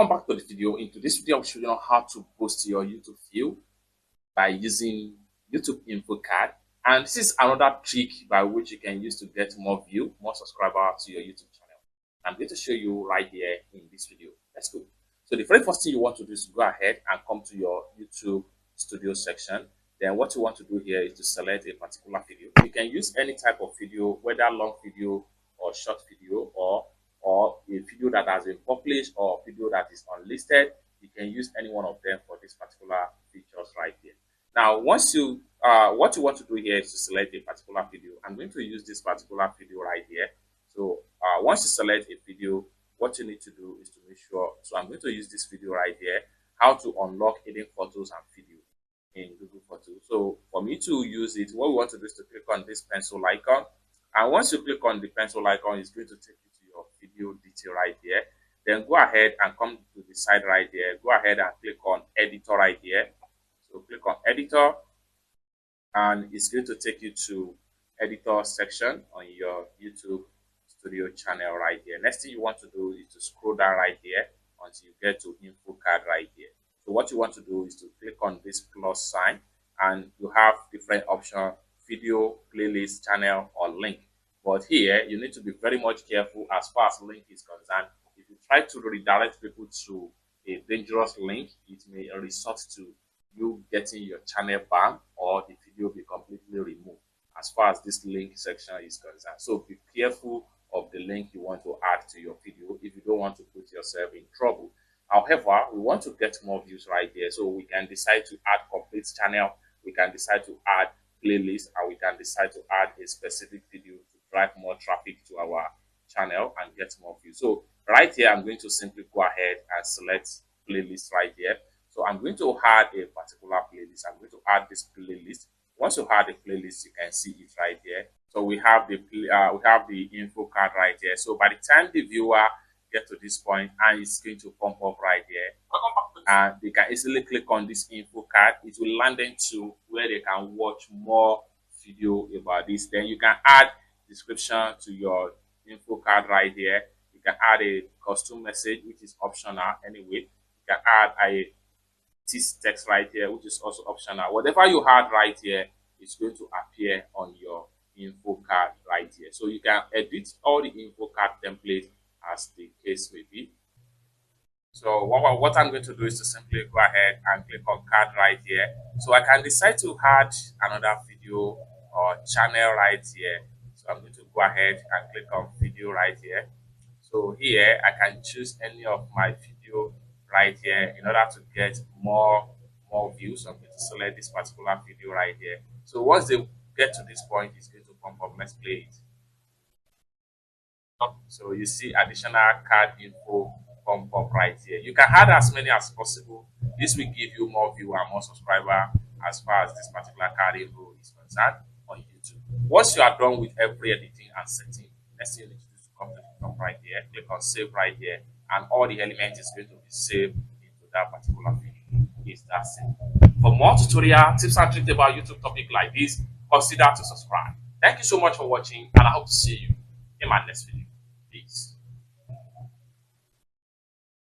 Welcome back to the video. Into this video, I'll show you how to boost your YouTube view by using YouTube info card. And this is another trick by which you can use to get more view, more subscribers to your YouTube channel. I'm going to show you right here in this video. Let's go. So the very first thing you want to do is go ahead and come to your YouTube studio section. Then what you want to do here is to select a particular video. You can use any type of video, whether long video or short video, or a video that has been published or a video that is unlisted. You can use any one of them for this particular features right here. Now, once you what you want to do here is to select a particular video. I'm going to use this particular video right here. So once you select a video, what you need to do is to make sure. So I'm going to use this video right here, how to unlock hidden photos and video in Google Photos. So for me to use it, what we want to do is to click on this pencil icon. And once you click on the pencil icon, it's going to take you to your video detail right here. Then go ahead and come to the side right here. Go ahead and click on editor right here. So click on editor, and it's going to take you to editor section on your YouTube studio channel right here. Next thing you want to do is to scroll down right here until you get to info card right here. So what you want to do is to click on this plus sign, and you have different options: video, playlist, channel, or link. But here you need to be very much careful as far as link is concerned. If you try to redirect people to a dangerous link, it may result to you getting your channel banned or the video be completely removed as far as this link section is concerned. So be careful of the link you want to add to your video if you don't want to put yourself in trouble. However, we want to get more views right here, so we can decide to add complete channel, we can decide to add playlist, and we can decide to add a specific video to drive more traffic to our channel and get more views. So right here, I'm going to simply go ahead and select playlist right here. So I'm going to add a particular playlist. I'm going to add this playlist. Once you add the playlist, you can see it right here. So we have the info card right here. So by the time the viewer get to this point, and it's going to pump up right here, and they can easily click on this info card. It will land them to where they can watch more video about this. Then you can add description to your info card right here. You can add a custom message, which is optional anyway. You can add a text right here, which is also optional. Whatever you had right here is going to appear on your info card right here. So you can edit all the info card template as the case may be. So what I'm going to do is to simply go ahead and click on card right here. So I can decide to add another video or channel right here. So I'm going to go ahead and click on video right here. So here I can choose any of my video right here in order to get more views. So I'm going to select this particular video right here. So once they get to this point, it's going to pump up. Let's play it. So you see additional card info pump up right here. You can add as many as possible. This will give you more viewer, more subscriber as far as this particular card info is concerned on YouTube. Once you are done with every editing and setting, next thing you need to do is to come to the top right here, click on save right here, and all the elements is going to be saved into that particular video. It's that simple. For more tutorial tips and tricks about YouTube topic like this, consider to subscribe. Thank you so much for watching, and I hope to see you in my next video.